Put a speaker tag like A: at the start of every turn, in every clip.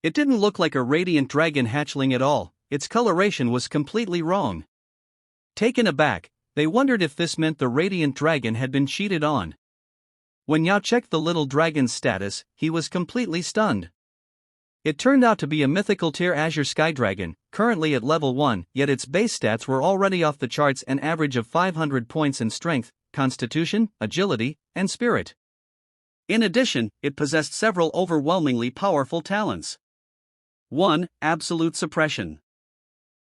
A: It didn't look like a radiant dragon hatchling at all, its coloration was completely wrong. Taken aback, they wondered if this meant the radiant dragon had been cheated on. When Yao checked the little dragon's status, he was completely stunned. It turned out to be a mythical tier Azure Sky Dragon, currently at level 1, yet its base stats were already off the charts, an average of 500 points in strength, constitution, agility, and spirit. In addition, it possessed several overwhelmingly powerful talents. 1. Absolute suppression.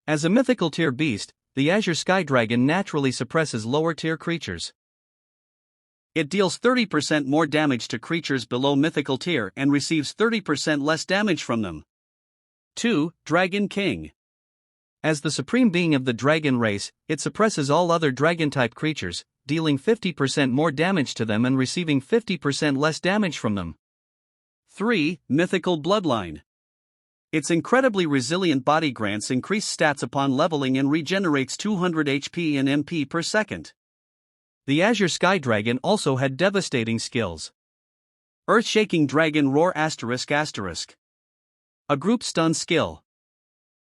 A: As a mythical tier beast, the Azure Sky Dragon naturally suppresses lower tier creatures. It deals 30% more damage to creatures below mythical tier and receives 30% less damage from them. 2. Dragon King. As the supreme being of the dragon race, it suppresses all other dragon-type creatures, dealing 50% more damage to them and receiving 50% less damage from them. 3. Mythical Bloodline. Its incredibly resilient body grants increased stats upon leveling and regenerates 200 HP and MP per second. The Azure Sky Dragon also had devastating skills. Earth-shaking Dragon Roar ***. A group stun skill.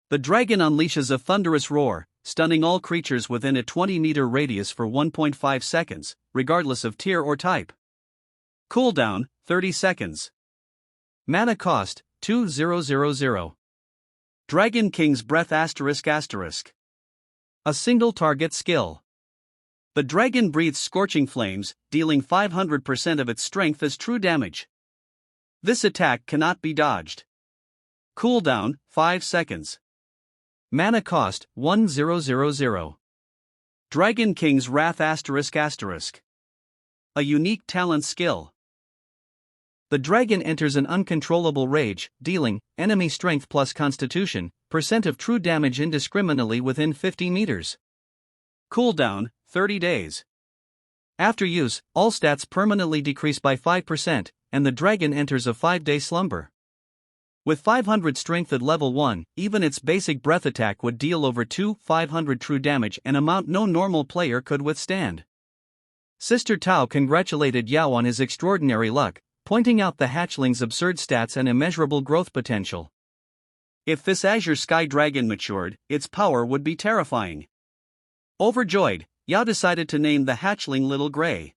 A: The dragon unleashes a thunderous roar, stunning all creatures within a 20-meter radius for 1.5 seconds, regardless of tier or type. Cooldown, 30 seconds. Mana cost, 2000. Dragon King's Breath ***. A single target skill. The dragon breathes scorching flames, dealing 500% of its strength as true damage. This attack cannot be dodged. Cooldown, 5 seconds. Mana cost, 1000. Dragon King's Wrath ***. A unique talent skill. The dragon enters an uncontrollable rage, dealing enemy strength plus constitution, % of true damage indiscriminately within 50 meters. Cooldown, 30 days. After use, all stats permanently decrease by 5%, and the dragon enters a 5-day slumber. With 500 strength at level 1, even its basic breath attack would deal over 500 true damage, an amount no normal player could withstand. Sister Tao congratulated Yao on his extraordinary luck, pointing out the hatchling's absurd stats and immeasurable growth potential. If this Azure Sky Dragon matured, its power would be terrifying. Overjoyed, Yao decided to name the hatchling Little Grey.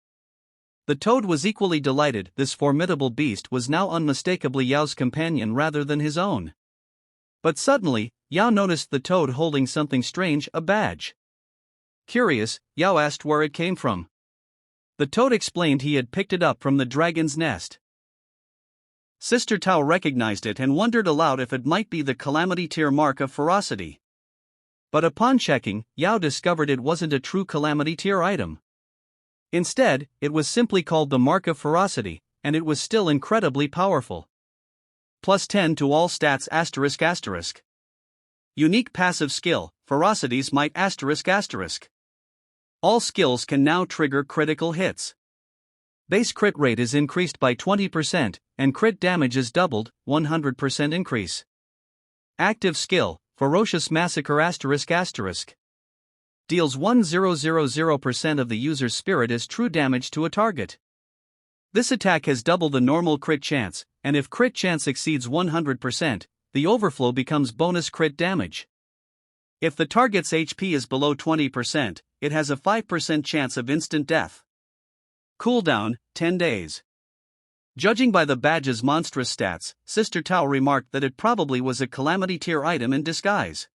A: The toad was equally delighted. This formidable beast was now unmistakably Yao's companion rather than his own. But suddenly, Yao noticed the toad holding something strange, a badge. Curious, Yao asked where it came from. The toad explained he had picked it up from the dragon's nest. Sister Tao recognized it and wondered aloud if it might be the Calamity tier mark of ferocity. But upon checking, Yao discovered it wasn't a true Calamity tier item. Instead, it was simply called the Mark of Ferocity, and it was still incredibly powerful. Plus 10 to all stats ***. Unique passive skill, Ferocity's Might ***. All skills can now trigger critical hits. Base crit rate is increased by 20%, and crit damage is doubled, 100% increase. Active skill, Ferocious Massacre ***. Deals 1000% of the user's spirit as true damage to a target. This attack has double the normal crit chance, and if crit chance exceeds 100%, the overflow becomes bonus crit damage. If the target's HP is below 20%, it has a 5% chance of instant death. Cooldown, 10 days. Judging by the badge's monstrous stats, Sister Tao remarked that it probably was a Calamity tier item in disguise.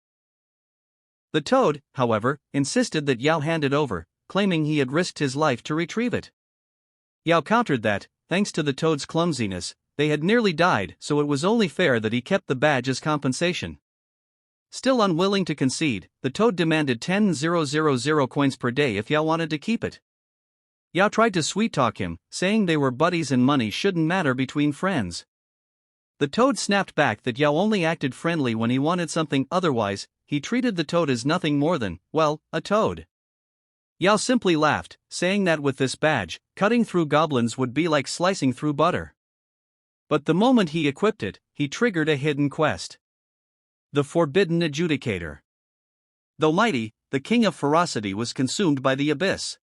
A: The toad, however, insisted that Yao hand it over, claiming he had risked his life to retrieve it. Yao countered that, thanks to the toad's clumsiness, they had nearly died, so it was only fair that he kept the badge as compensation. Still unwilling to concede, the toad demanded 10,000 coins per day if Yao wanted to keep it. Yao tried to sweet-talk him, saying they were buddies and money shouldn't matter between friends. The toad snapped back that Yao only acted friendly when he wanted something, otherwise, he treated the toad as nothing more than, well, a toad. Yao simply laughed, saying that with this badge, cutting through goblins would be like slicing through butter. But the moment he equipped it, he triggered a hidden quest. The Forbidden Adjudicator. Though mighty, the King of Ferocity was consumed by the abyss.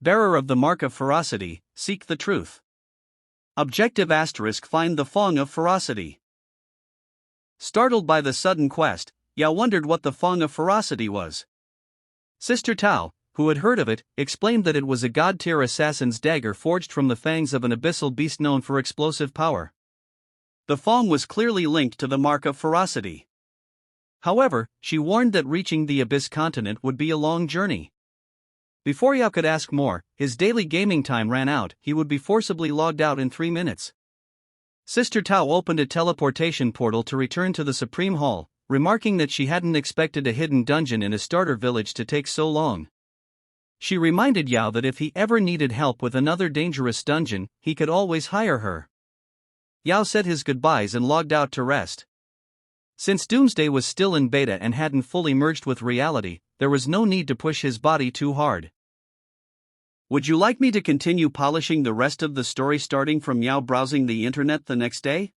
A: Bearer of the Mark of Ferocity, seek the truth. Objective *** find the Fong of Ferocity. Startled by the sudden quest, Yao wondered what the Fong of Ferocity was. Sister Tao, who had heard of it, explained that it was a god-tier assassin's dagger forged from the fangs of an abyssal beast known for explosive power. The Fong was clearly linked to the mark of ferocity. However, she warned that reaching the Abyss continent would be a long journey. Before Yao could ask more, his daily gaming time ran out. He would be forcibly logged out in 3 minutes. Sister Tao opened a teleportation portal to return to the Supreme Hall, remarking that she hadn't expected a hidden dungeon in a starter village to take so long. She reminded Yao that if he ever needed help with another dangerous dungeon, he could always hire her. Yao said his goodbyes and logged out to rest. Since Doomsday was still in beta and hadn't fully merged with reality, there was no need to push his body too hard. Would you like me to continue polishing the rest of the story starting from Yao browsing the internet the next day?